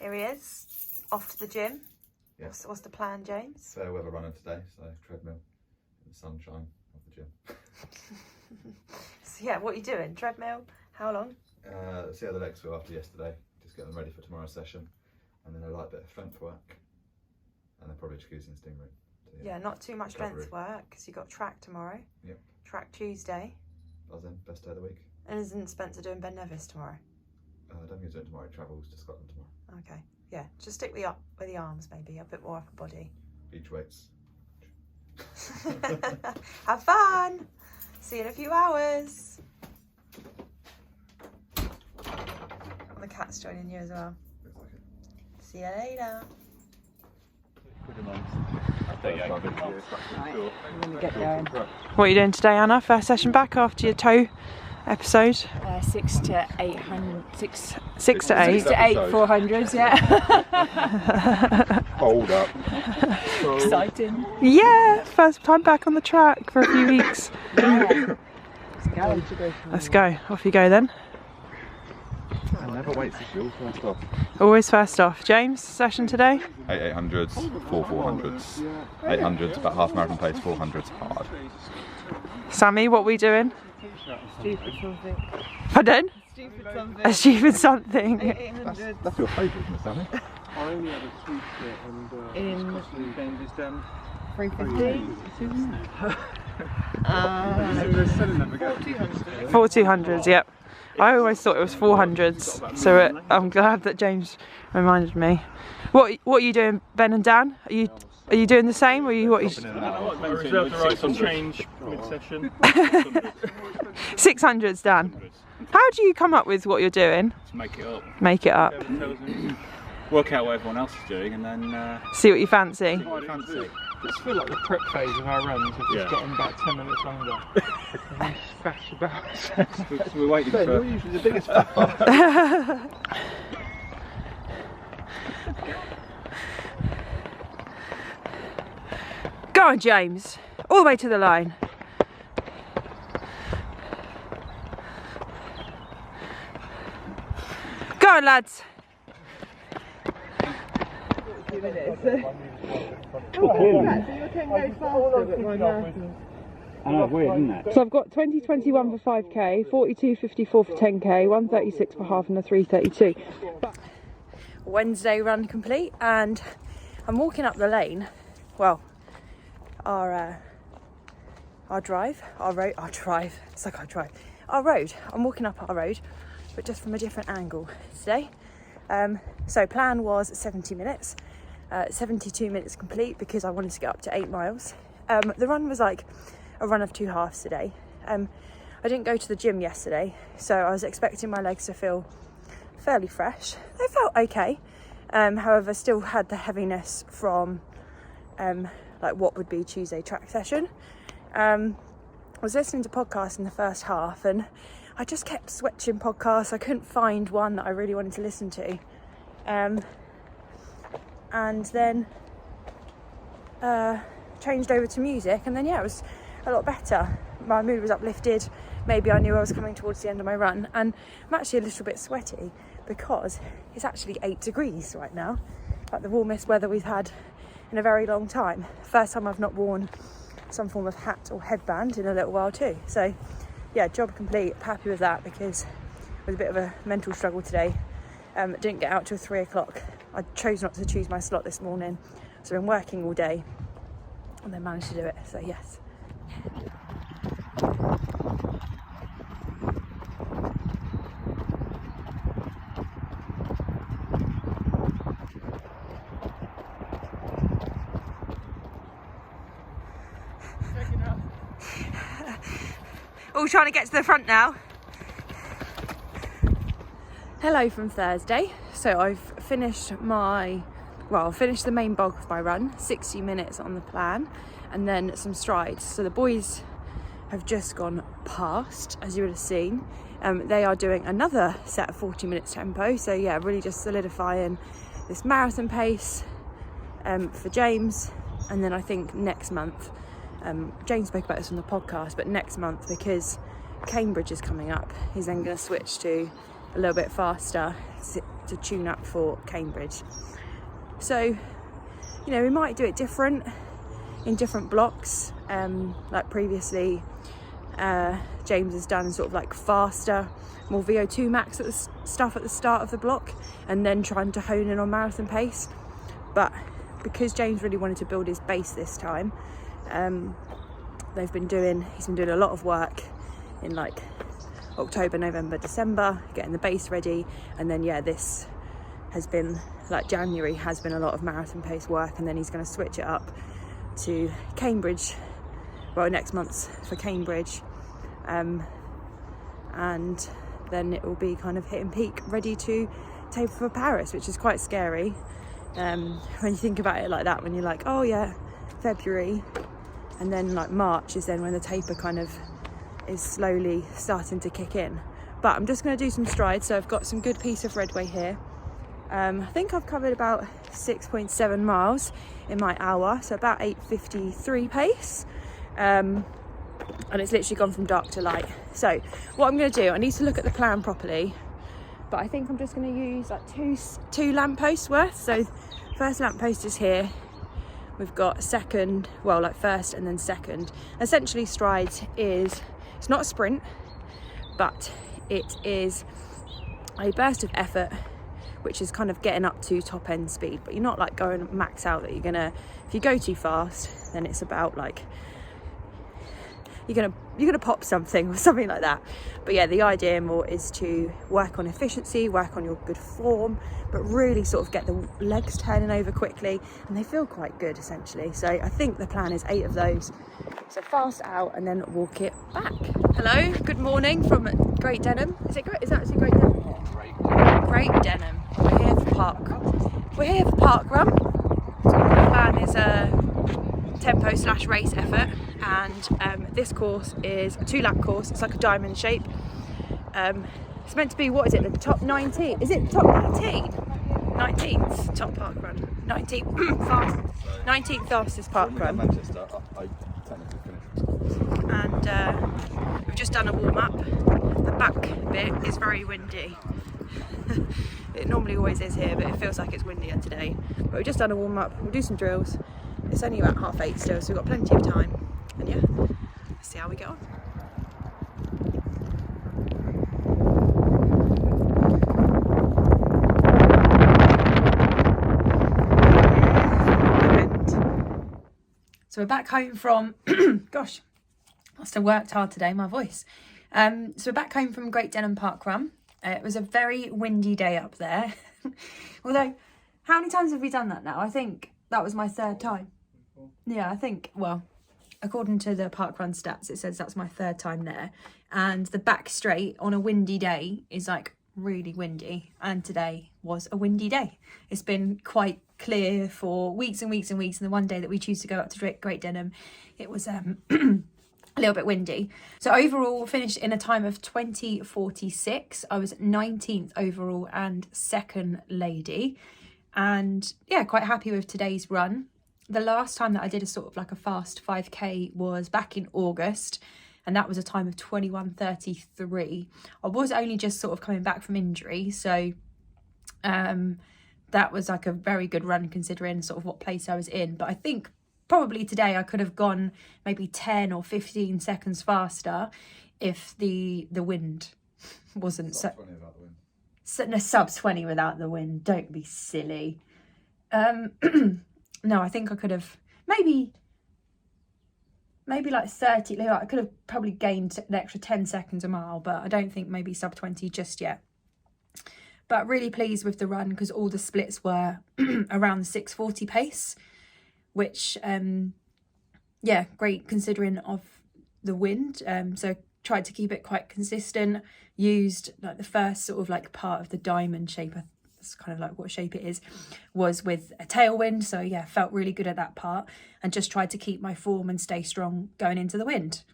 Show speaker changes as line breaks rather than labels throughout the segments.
Here he is, off to the gym.
Yeah.
What's the plan, James?
Fair weather running today, so treadmill in the sunshine of the gym.
So yeah, what are you doing? Treadmill? How long?
See how the legs feel after yesterday. Just get them ready for tomorrow's session, and then a light bit of strength work, and then probably jacuzzi and steam room. So,
yeah, not too much strength work because you've got track tomorrow.
Yep.
Track Tuesday.
Buzzing, best day of the week.
And isn't Spencer doing Ben Nevis tomorrow?
I don't think he's doing it tomorrow. He travels to Scotland tomorrow.
Okay. Yeah, just stick with the arms maybe, a bit more upper body.
Beach weights.
Have fun! See you in a few hours. The cat's joining you as well.
Looks like it.
See you later. What are you doing today, Anna? First session back after your toe episode?
6 to 800.
6 to 8.
6 to 8 400s, yeah.
Hold up.
Exciting.
Yeah, first time back on the track for a few weeks. Let's go. Off you go then.
I never wait to fuel first off.
Always first off. James, session today?
8 800s, 4 400s. 800s about half marathon pace, 400s hard.
Sammy, what are we doing?
Stupid something.
Pardon?
Stupid something.
A stupid something.
800.
That's your favourite, isn't it, Sammy?
I only had a sweet bit and
In
it's costing changes down.
350.
They're selling them again.
4 200s, yep. I always thought it was 400s, so I'm glad that James reminded me. What are you doing, Ben and Dan? Are you doing the same, or what?
I reserved the right to change mid-session.
600s, Dan. How do you come up with what you're doing?
Just make it up.
Make it up.
Whoever tells me. Work out what everyone else is doing and then
See what you fancy.
fancy.
I just feel like the prep phase of our runs have just gotten about 10 minutes longer. And we fash about.
So we're waiting for.
You're usually the biggest fapper.
Go on, James. All the way to the line. Go on, lads.
I know, weird, isn't it?
So I've got 20:21 for 5k, 42:54 for 10k, 1:36 for half, and a 3:32. Wednesday run complete, and I'm walking up the lane. Well, our road. I'm walking up our road, but just from a different angle today. So plan was 70 minutes, 72 minutes complete because I wanted to get up to 8 miles. The run was like a run of 2 halves today. I didn't go to the gym yesterday, so I was expecting my legs to feel fairly fresh. They felt okay, however still had the heaviness from like what would be Tuesday track session. I was listening to podcasts in the first half and I just kept switching podcasts. I couldn't find one that I really wanted to listen to, and then changed over to music, and then yeah, it was a lot better. My mood was uplifted. Maybe I knew I was coming towards the end of my run, and I'm actually a little bit sweaty because it's actually 8 degrees right now, like the warmest weather we've had in a very long time. First time I've not worn some form of hat or headband in a little while too. So yeah, job complete. Happy with that because it was a bit of a mental struggle today. Didn't get out till 3 o'clock. I chose not to choose my slot this morning, so I've been working all day and then managed to do it, so yes. All trying to get to the front now. Hello from Thursday. So I've finished the main bulk of my run, 60 minutes on the plan, and then some strides. So the boys have just gone past, as you would have seen. They are doing another set of 40 minutes tempo. So yeah, really just solidifying this marathon pace for James. And then I think next month, James spoke about this on the podcast, but next month, because Cambridge is coming up, he's then going to switch to a little bit faster to tune up for Cambridge. So, you know, we might do it different in different blocks. Like previously, James has done sort of like faster, more VO2 max stuff at the start of the block, and then trying to hone in on marathon pace. But because James really wanted to build his base this time, he's been doing a lot of work in like October, November, December, getting the base ready. And then this has been like January has been a lot of marathon pace work, and then he's going to switch it up to Cambridge, well, next month for Cambridge, and then it will be kind of hitting peak, ready to taper for Paris, which is quite scary when you think about it like that, when you're like, oh yeah, February, and then like March is then when the taper kind of is slowly starting to kick in. But I'm just going to do some strides. So I've got some good piece of Redway here. I think I've covered about 6.7 miles in my hour, so about 8:53 pace, and it's literally gone from dark to light. So what I'm going to do, I need to look at the plan properly, but I think I'm just going to use like two lampposts worth. So first lamppost is here, we've got second, well, like first and then second. Essentially strides is, it's not a sprint, but it is a burst of effort, which is kind of getting up to top end speed, but you're not like going max out that you're gonna, if you go too fast, then it's about like you're gonna pop something or something like that. But yeah, the idea more is to work on efficiency, work on your good form, but really sort of get the legs turning over quickly, and they feel quite good essentially. So I think the plan is 8 of those. So fast out and then walk it back. Hello, good morning from Great Denham. Is that actually Great Denham? Great Denham. We're here for parkrun. The plan is a tempo/race effort, and this course is a 2-lap course. It's like a diamond shape. It's meant to be, what is it, the top 19? Is it top 19? 19th top parkrun. 19th fastest parkrun.
Manchester, I technically finished.
And we've just done a warm-up. The back bit is very windy. It normally always is here, but it feels like it's windier today. But we've just done a warm-up, we'll do some drills. It's only about 8:30 still, so we've got plenty of time. And yeah, let's see how we get on. So we're back home from, gosh, must have worked hard today, my voice. So we're back home from Great Denham Parkrun. It was a very windy day up there. Although, how many times have we done that now? I think that was my 3rd time. Yeah, I think, well, according to the parkrun stats, it says that's my 3rd time there. And the back straight on a windy day is like really windy. And today was a windy day. It's been quite clear for weeks and weeks and weeks. And the one day that we choose to go up to Great Denham, it was a little bit windy. So overall finished in a time of 20:46. I was 19th overall and 2nd lady. And yeah, quite happy with today's run. The last time that I did a sort of like a fast 5k was back in August, and that was a time of 21:33. I was only just sort of coming back from injury, so that was like a very good run considering sort of what place I was in. But I think probably today I could have gone maybe 10 or 15 seconds faster if the wind wasn't so... No, sub 20 without the wind. Don't be silly. No, I think I could have maybe like 30. Like I could have probably gained an extra 10 seconds a mile, but I don't think maybe sub 20 just yet. But really pleased with the run because all the splits were around the 6:40 pace, which yeah, great considering of the wind. So tried to keep it quite consistent. Used like the first sort of like part of the diamond shape, that's kind of like what shape it is, was with a tailwind. So yeah, felt really good at that part and just tried to keep my form and stay strong going into the wind.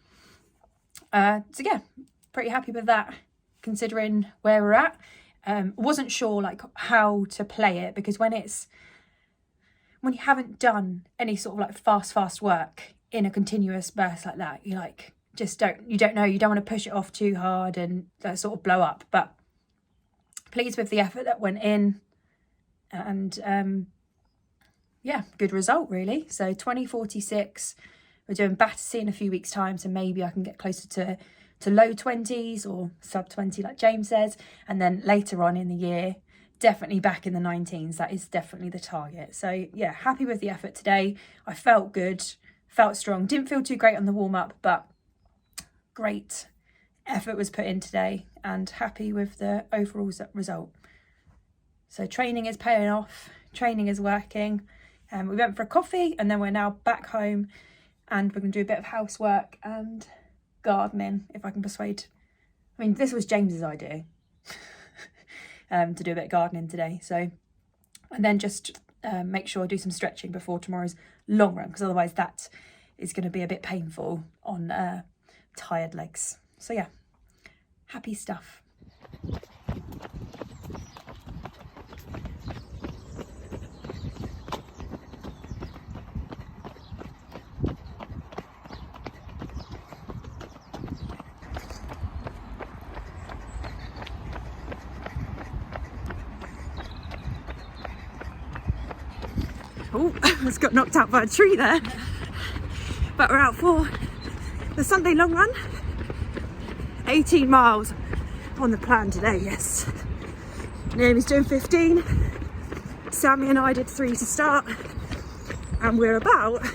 So yeah, pretty happy with that considering where we're at. Wasn't sure like how to play it because when you haven't done any sort of like fast work in a continuous burst like that, you like you don't know, you don't want to push it off too hard and sort of blow up. But pleased with the effort that went in, and yeah, good result really. So 20:46. We're doing Battersea in a few weeks' time, so maybe I can get closer to low 20s or sub 20 like James says, and then later on in the year definitely back in the 19s. That is definitely the target. So yeah, happy with the effort today. I felt good, felt strong, didn't feel too great on the warm-up, but great effort was put in today, and happy with the overall result. So training is paying off, training is working. We went for a coffee, and then we're now back home, and we're going to do a bit of housework and gardening if I can persuade. I mean, this was James's idea to do a bit of gardening today. So, and then just make sure I do some stretching before tomorrow's long run, because otherwise that is going to be a bit painful on tired legs. So yeah, happy stuff. Oh, I almost got knocked out by a tree there. But we're out for the Sunday long run. 18 miles on the plan today, yes. Naomi's doing 15. Sammy and I did 3 to start. And we're about,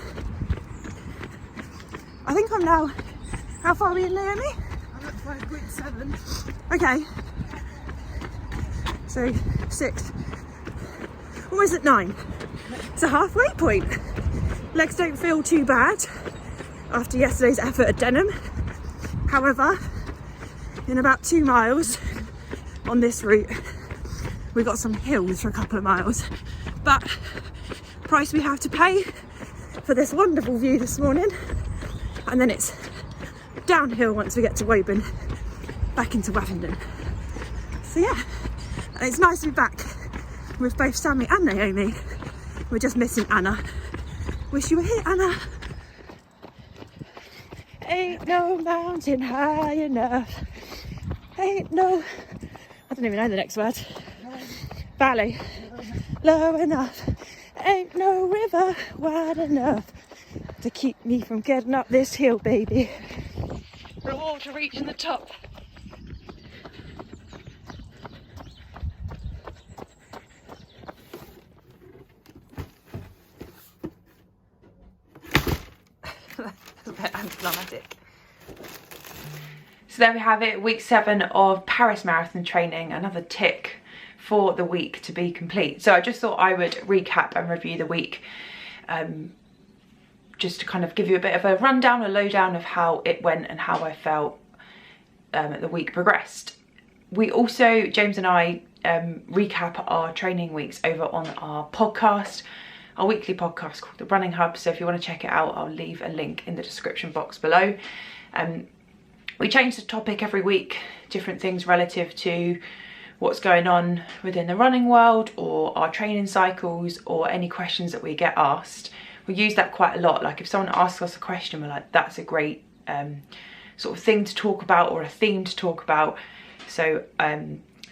I think I'm now, how far are we in, Naomi?
I'm at 5.7.
Okay. So 6, almost at 9. It's a halfway point. Legs don't feel too bad after yesterday's effort at Denham. However, in about 2 miles on this route, we got some hills for a couple of miles. But price we have to pay for this wonderful view this morning, and then it's downhill once we get to Woburn, back into Wavendon. So yeah, and it's nice to be back with both Sammy and Naomi. We're just missing Anna. Wish you were here, Anna. Ain't no mountain high enough. Ain't no, I don't even know the next word. Valley low enough. Ain't no river wide enough to keep me from getting up this hill, baby. Reward to reaching the top. A bit anticlimactic. So there we have it, week 7 of Paris Marathon training, another tick for the week to be complete. So I just thought I would recap and review the week, just to kind of give you a bit of a rundown, a lowdown of how it went and how I felt the week progressed. We also, James and I, recap our training weeks over on our podcast, our weekly podcast called The Running Hub. So if you want to check it out, I'll leave a link in the description box below. We change the topic every week, different things relative to what's going on within the running world or our training cycles or any questions that we get asked. We use that quite a lot. Like if someone asks us a question, we're like, that's a great sort of thing to talk about or a theme to talk about. So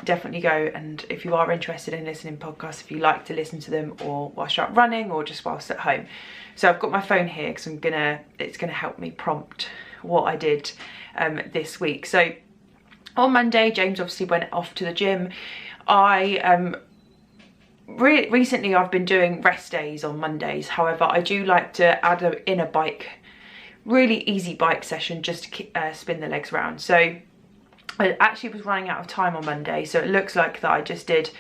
definitely go, and if you are interested in listening podcasts, if you like to listen to them or whilst you're out running or just whilst at home. So I've got my phone here because it's gonna help me prompt what I did this week. So on Monday, James obviously went off to the gym. Recently I've been doing rest days on Mondays. However, I do like to add in a bike, really easy bike session just to spin the legs around. So I actually was running out of time on Monday, so it looks like that I just did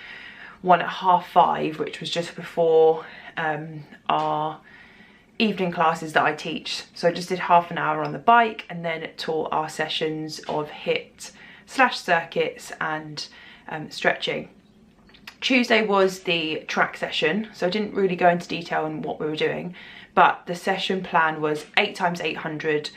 one at 5:30, which was just before our evening classes that I teach. So I just did half an hour on the bike and then taught our sessions of HIIT/circuits and stretching. Tuesday was the track session, so I didn't really go into detail on what we were doing, but the session plan was 8 times 800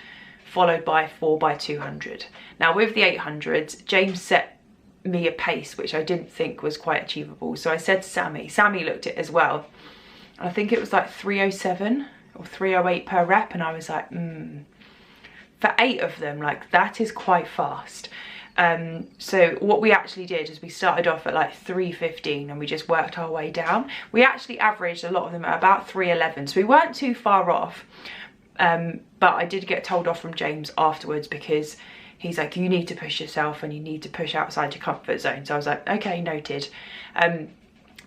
followed by 4 by 200. Now with the 800s, James set me a pace which I didn't think was quite achievable. So I said to Sammy looked at it as well, and I think it was like 307 or 308 per rep, and I was like, for 8 of them, like that is quite fast. So what we actually did is we started off at like 3:15 and we just worked our way down. We actually averaged a lot of them at about 3:11, so we weren't too far off. But I did get told off from James afterwards because he's like, you need to push yourself and you need to push outside your comfort zone. So I was like, okay, noted.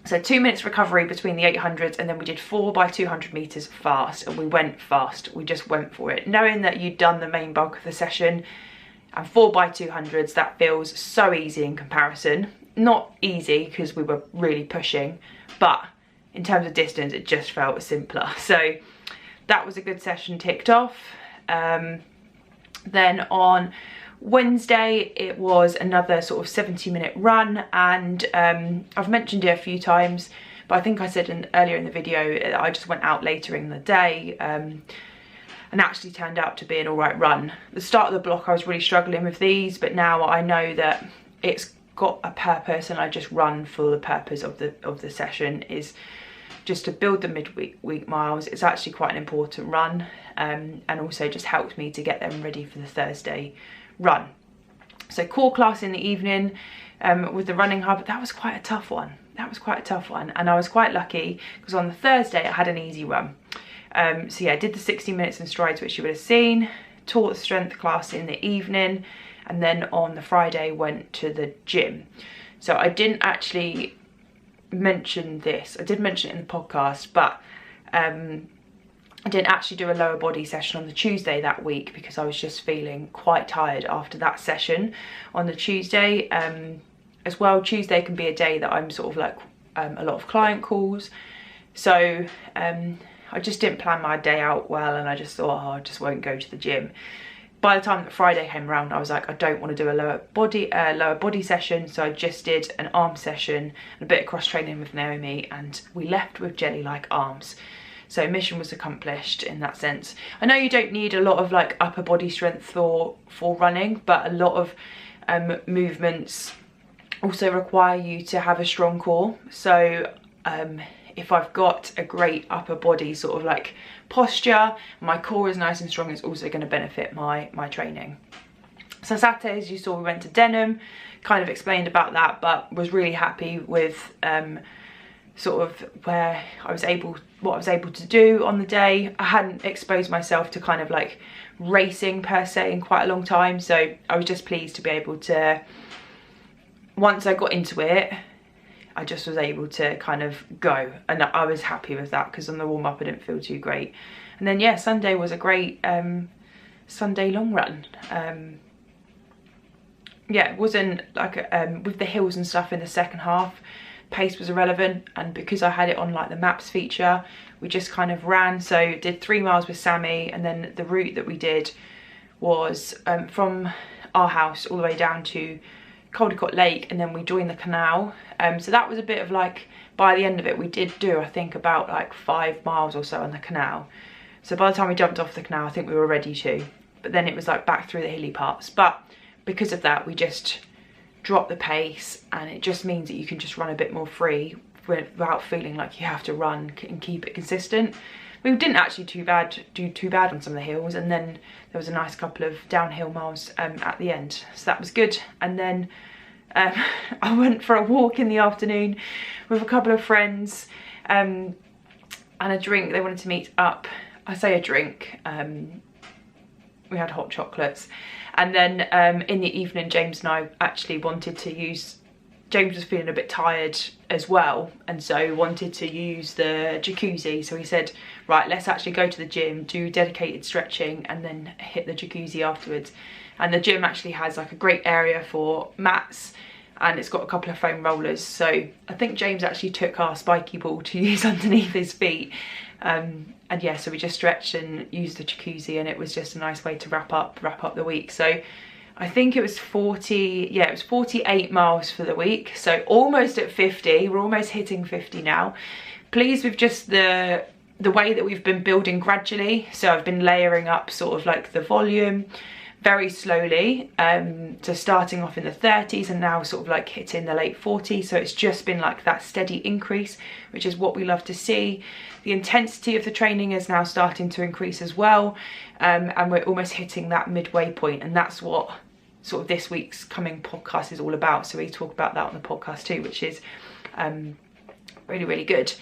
So 2 minutes recovery between the 800s, and then we did 4 by 200 meters fast, and we went fast. We just went for it, knowing that you'd done the main bulk of the session. And 4 by 200s, that feels so easy in comparison. Not easy because we were really pushing, but in terms of distance, it just felt simpler. So that was a good session ticked off. Then on Wednesday, it was another sort of 70-minute run, and I've mentioned it a few times, but I think I said earlier in the video, I just went out later in the day, and actually turned out to be an alright run. The start of the block, I was really struggling with these, but now I know that it's got a purpose, and I just run for the purpose of the session, is just to build the midweek miles. It's actually quite an important run, and also just helps me to get them ready for the Thursday run. So core class in the evening with the running hub, that was quite a tough one. And I was quite lucky because on the Thursday I had an easy run. So yeah, I did the 60 minutes in strides, which you would have seen, taught the strength class in the evening, and then on the Friday went to the gym. So I didn't actually mention this. I did mention it in the podcast, but I didn't actually do a lower body session on the Tuesday that week because I was just feeling quite tired after that session on the Tuesday. As well, Tuesday can be a day that I'm sort of like a lot of client calls, so I just didn't plan my day out well, and I just thought, oh, I just won't go to the gym. By the time that Friday came around, I was like, I don't want to do a lower body session, so I just did an arm session and a bit of cross training with Naomi, and we left with jelly-like arms. So mission was accomplished in that sense. I know you don't need a lot of like upper body strength for running, but a lot of movements also require you to have a strong core. So if I've got a great upper body sort of like posture, my core is nice and strong, it's also going to benefit my training. So Saturday, as you saw, we went to Denham, kind of explained about that, but was really happy with sort of what I was able to do on the day. I hadn't exposed myself to kind of like racing per se in quite a long time, so I was just pleased to be able to, once I got into it, I just was able to kind of go, and I was happy with that because on the warm-up I didn't feel too great. And then yeah, Sunday was a great Sunday long run. Yeah, it wasn't like with the hills and stuff in the second half, pace was irrelevant, and because I had it on like the maps feature, we just kind of ran. So did 3 miles with Sammy, and then the route that we did was from our house all the way down to Caldecott Lake, and then we joined the canal. So that was a bit of like, by the end of it we did do I think about like 5 miles or so on the canal. So by the time we jumped off the canal I think we were ready to, but then it was like back through the hilly parts. But because of that we just dropped the pace, and it just means that you can just run a bit more free without feeling like you have to run and keep it consistent. We didn't actually do too bad on some of the hills, and then there was a nice couple of downhill miles at the end, so that was good. And then I went for a walk in the afternoon with a couple of friends and a drink. They wanted to meet up. I say a drink, we had hot chocolates, and then in the evening James and I actually wanted to use, James was feeling a bit tired as well, and so wanted to use the jacuzzi. So he said, right, let's actually go to the gym, do dedicated stretching, and then hit the jacuzzi afterwards. And the gym actually has like a great area for mats, and it's got a couple of foam rollers. So I think James actually took our spiky ball to use underneath his feet. And yeah, so we just stretched and used the jacuzzi, and it was just a nice way to wrap up the week. So I think it was 48 miles for the week, so almost at 50. We're almost hitting 50 now. Pleased with just the way that we've been building gradually. So I've been layering up sort of like the volume very slowly, so starting off in the 30s and now sort of like hitting the late 40s. So it's just been like that steady increase, which is what we love to see. The intensity of the training is now starting to increase as well, and we're almost hitting that midway point, and that's what sort of this week's coming podcast is all about. So we talk about that on the podcast too, which is really, really good.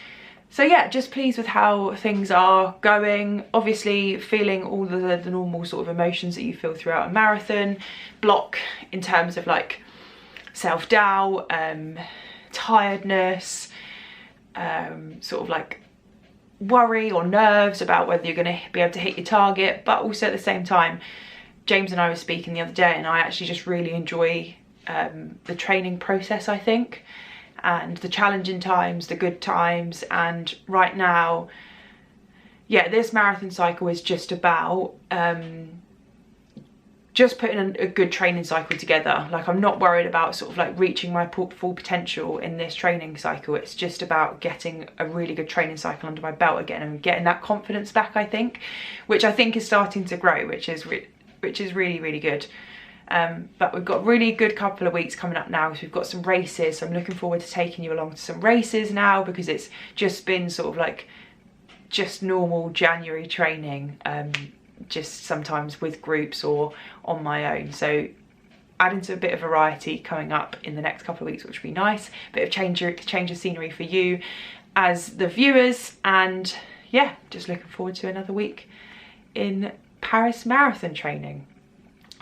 So yeah, just pleased with how things are going. Obviously feeling all the normal sort of emotions that you feel throughout a marathon block, in terms of like self-doubt, tiredness, sort of like worry or nerves about whether you're going to be able to hit your target. But also at the same time, James and I were speaking the other day, and I actually just really enjoy the training process, I think, and the challenging times, the good times. And right now, yeah, this marathon cycle is just about just putting a good training cycle together. Like, I'm not worried about sort of like reaching my full potential in this training cycle. It's just about getting a really good training cycle under my belt again and getting that confidence back, I think, which I think is starting to grow, which is really, really good. But we've got a really good couple of weeks coming up now, so we've got some races. So I'm looking forward to taking you along to some races now, because it's just been sort of like just normal January training, just sometimes with groups or on my own. So adding to a bit of variety coming up in the next couple of weeks, which will be nice. Bit of change of scenery for you as the viewers. And yeah, just looking forward to another week in Paris marathon training.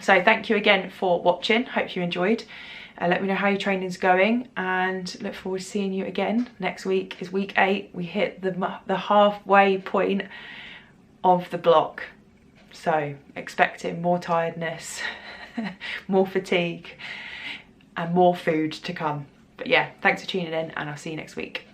So thank you again for watching. Hope you enjoyed. Let me know how your training's going, and look forward to seeing you again. Next week is week 8. We hit the halfway point of the block. So expecting more tiredness, more fatigue, and more food to come. But yeah, thanks for tuning in, and I'll see you next week.